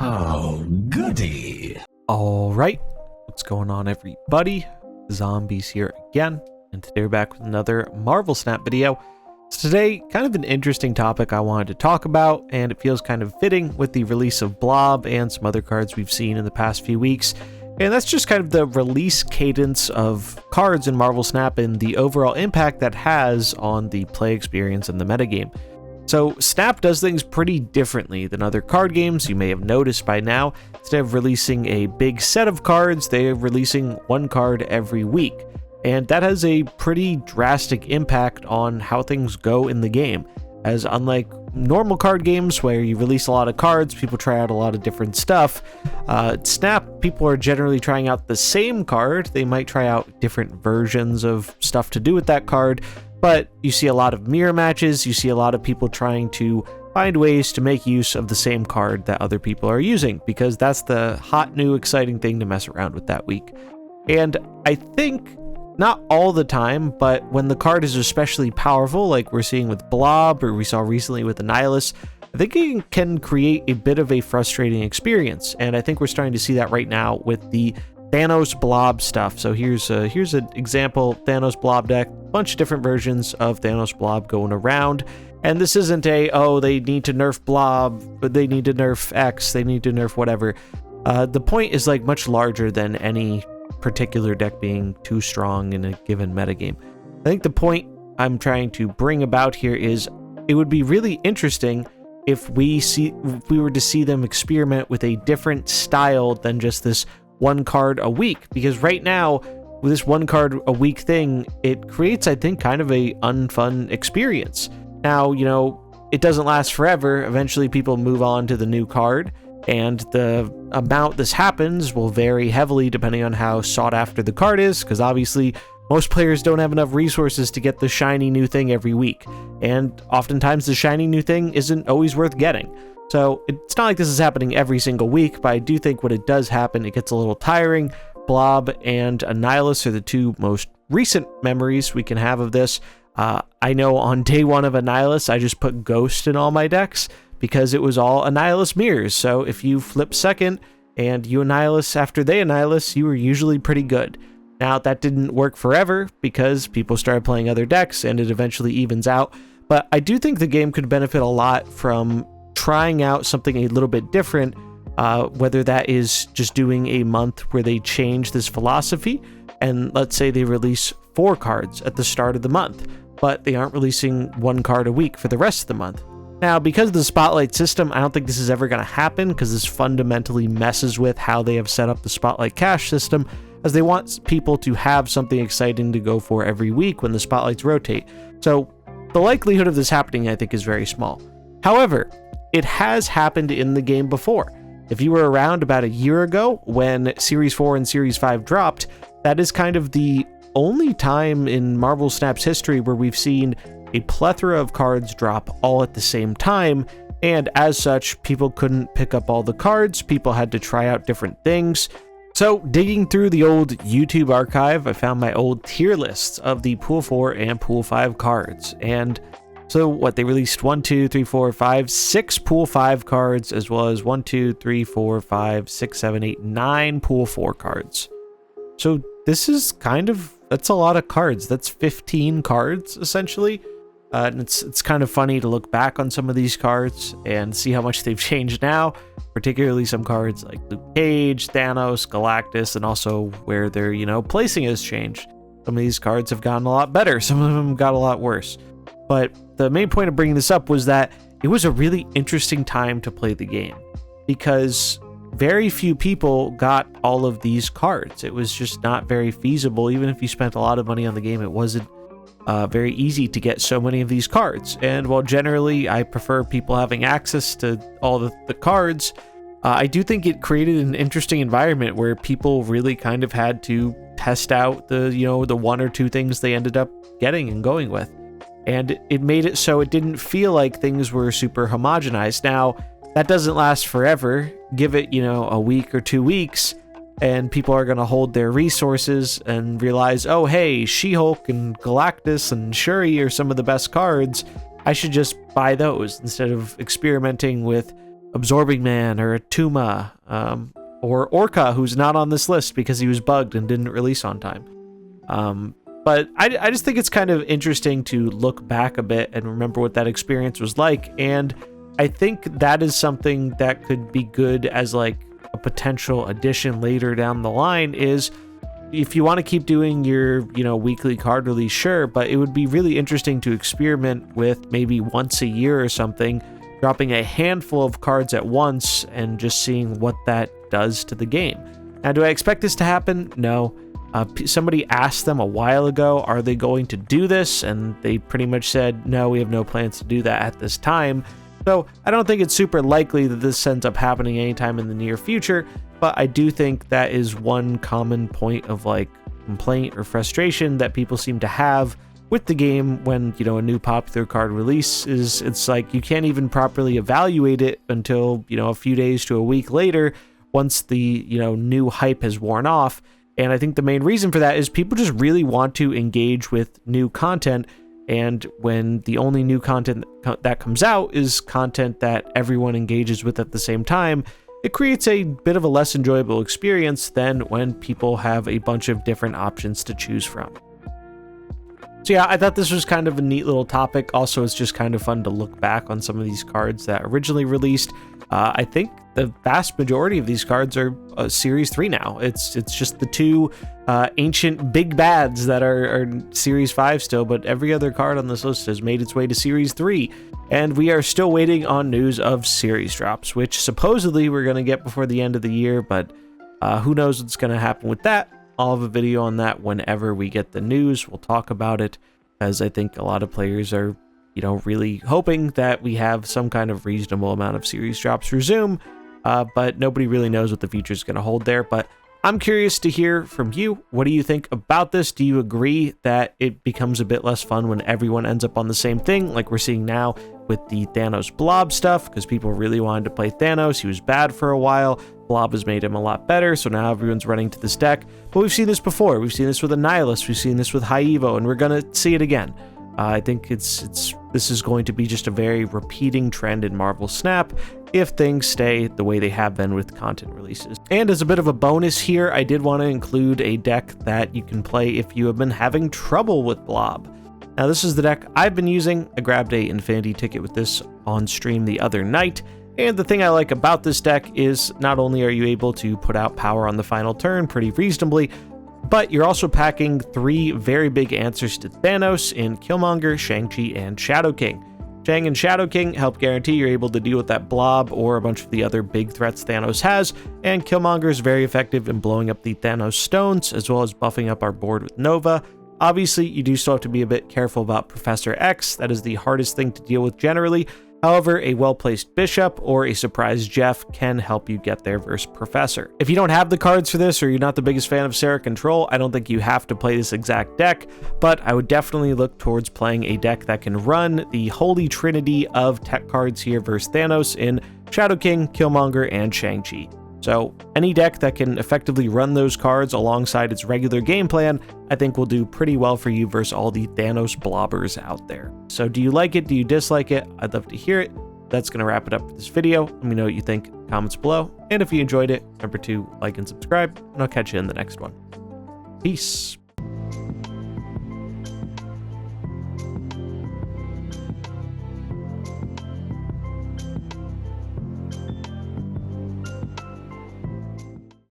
Oh, goody. All right, what's going on, everybody? Zombies here again, and today we're back with another Marvel Snap video. So today, kind of an interesting topic I wanted to talk about, and it feels kind of fitting with the release of Blob and some other cards we've seen in the past few weeks. And that's just kind of the release cadence of cards in Marvel Snap and the overall impact that has on the play experience and the metagame. So Snap does things pretty differently than other card games, you may have noticed by now. Instead of releasing a big set of cards, they're releasing one card every week. And that has a pretty drastic impact on how things go in the game. As unlike normal card games where you release a lot of cards, people try out a lot of different stuff, Snap, people are generally trying out the same card. They might try out different versions of stuff to do with that card, but you see a lot of mirror matches, you see a lot of people trying to find ways to make use of the same card that other people are using, because that's the hot, new, exciting thing to mess around with that week. And I think, not all the time, but when the card is especially powerful, like we're seeing with Blob, or we saw recently with Annihilus, I think it can create a bit of a frustrating experience, and I think we're starting to see that right now with the Thanos Blob stuff. So here's an example Thanos Blob deck, bunch of different versions of Thanos Blob going around, and this isn't they need to nerf Blob, but they need to nerf X, they need to nerf whatever. The point is like much larger than any particular deck being too strong in a given metagame. I think the point I'm trying to bring about here is it would be really interesting if we were to see them experiment with a different style than just this one card a week, because right now with this one card a week thing, it creates, I think, kind of a unfun experience. Now, you know, it doesn't last forever. Eventually people move on to the new card, and the amount this happens will vary heavily depending on how sought after the card is, because obviously most players don't have enough resources to get the shiny new thing every week, and oftentimes the shiny new thing isn't always worth getting. So it's not like this is happening every single week, but I do think when it does happen, it gets a little tiring. Blob and Annihilus are the two most recent memories we can have of this. I know on day one of Annihilus, I just put Ghost in all my decks because it was all Annihilus mirrors. So if you flip second and you Annihilus after they Annihilus, you were usually pretty good. Now that didn't work forever because people started playing other decks and it eventually evens out. But I do think the game could benefit a lot from trying out something a little bit different, whether that is just doing a month where they change this philosophy, and let's say they release 4 cards at the start of the month, but they aren't releasing 1 card a week for the rest of the month. Now, because of the Spotlight system, I don't think this is ever going to happen, because this fundamentally messes with how they have set up the Spotlight cash system, as they want people to have something exciting to go for every week when the Spotlights rotate. So the likelihood of this happening, I think, is very small. However, it has happened in the game before. If you were around about a year ago when Series 4 and Series 5 dropped, that is kind of the only time in Marvel Snap's history where we've seen a plethora of cards drop all at the same time, and as such, people couldn't pick up all the cards, people had to try out different things. So, digging through the old YouTube archive, I found my old tier lists of the Pool 4 and Pool 5 cards, and so what, they released 1, 2, 3, 4, 5, 6 Pool 5 cards, as well as 1, 2, 3, 4, 5, 6, 7, 8, 9 Pool 4 cards. So this is that's a lot of cards. That's 15 cards, essentially. And it's kind of funny to look back on some of these cards and see how much they've changed now, particularly some cards like Luke Cage, Thanos, Galactus, and also where their, placing has changed. Some of these cards have gotten a lot better. Some of them got a lot worse. But the main point of bringing this up was that it was a really interesting time to play the game, because very few people got all of these cards. It was just not very feasible. Even if you spent a lot of money on the game, it wasn't very easy to get so many of these cards. And while generally I prefer people having access to all the cards, I do think it created an interesting environment where people really kind of had to test out the 1 or 2 things they ended up getting and going with. And it made it so it didn't feel like things were super homogenized. Now, that doesn't last forever. Give it, a week or 2 weeks, and people are going to hold their resources and realize, oh, hey, She-Hulk and Galactus and Shuri are some of the best cards. I should just buy those instead of experimenting with Absorbing Man or a Tuma, or Orca, who's not on this list because he was bugged and didn't release on time. But I just think it's kind of interesting to look back a bit and remember what that experience was like. And I think that is something that could be good as like a potential addition later down the line, is if you want to keep doing your, weekly card release, sure, but it would be really interesting to experiment with maybe once a year or something, dropping a handful of cards at once and just seeing what that does to the game. Now, do I expect this to happen? No. Somebody asked them a while ago, are they going to do this? And they pretty much said, no, we have no plans to do that at this time. So I don't think it's super likely that this ends up happening anytime in the near future, but I do think that is one common point of like complaint or frustration that people seem to have with the game when, a new popular card release is. It's like you can't even properly evaluate it until, a few days to a week later, once the, new hype has worn off. And I think the main reason for that is people just really want to engage with new content. And when the only new content that comes out is content that everyone engages with at the same time, it creates a bit of a less enjoyable experience than when people have a bunch of different options to choose from. So yeah, I thought this was kind of a neat little topic. Also, it's just kind of fun to look back on some of these cards that originally released. I think the vast majority of these cards are Series 3 now. It's just the two ancient big bads that are Series 5 still, but every other card on this list has made its way to Series 3. And we are still waiting on news of series drops, which supposedly we're going to get before the end of the year, but who knows what's going to happen with that. I'll have a video on that whenever we get the news. We'll talk about it, as I think a lot of players are really hoping that we have some kind of reasonable amount of series drops resume, but nobody really knows what the future is going to hold there. But I'm curious to hear from you. What do you think about this? Do you agree that it becomes a bit less fun when everyone ends up on the same thing, like we're seeing now with the Thanos Blob stuff, because people really wanted to play Thanos? He was bad for a while. Blob has made him a lot better, so now everyone's running to this deck. But we've seen this before. We've seen this with Annihilus. We've seen this with High Evo, and we're going to see it again. I think this is going to be just a very repeating trend in Marvel Snap if things stay the way they have been with content releases. And as a bit of a bonus here, I did want to include a deck that you can play if you have been having trouble with Blob. Now, this is the deck I've been using. I grabbed a Infinity ticket with this on stream the other night. And the thing I like about this deck is not only are you able to put out power on the final turn pretty reasonably, but you're also packing three very big answers to Thanos in Killmonger, Shang-Chi, and Shadow King. Shang and Shadow King help guarantee you're able to deal with that Blob or a bunch of the other big threats Thanos has, and Killmonger is very effective in blowing up the Thanos stones, as well as buffing up our board with Nova. Obviously, you do still have to be a bit careful about Professor X. That is the hardest thing to deal with generally. However, a well-placed Bishop or a surprise Jeff can help you get there versus Professor. If you don't have the cards for this, or you're not the biggest fan of Sarah Control, I don't think you have to play this exact deck, but I would definitely look towards playing a deck that can run the holy trinity of tech cards here versus Thanos in Shadow King, Killmonger, and Shang-Chi. So any deck that can effectively run those cards alongside its regular game plan, I think will do pretty well for you versus all the Thanos blobbers out there. So do you like it? Do you dislike it? I'd love to hear it. That's going to wrap it up for this video. Let me know what you think in the comments below. And if you enjoyed it, remember to like and subscribe, and I'll catch you in the next one. Peace.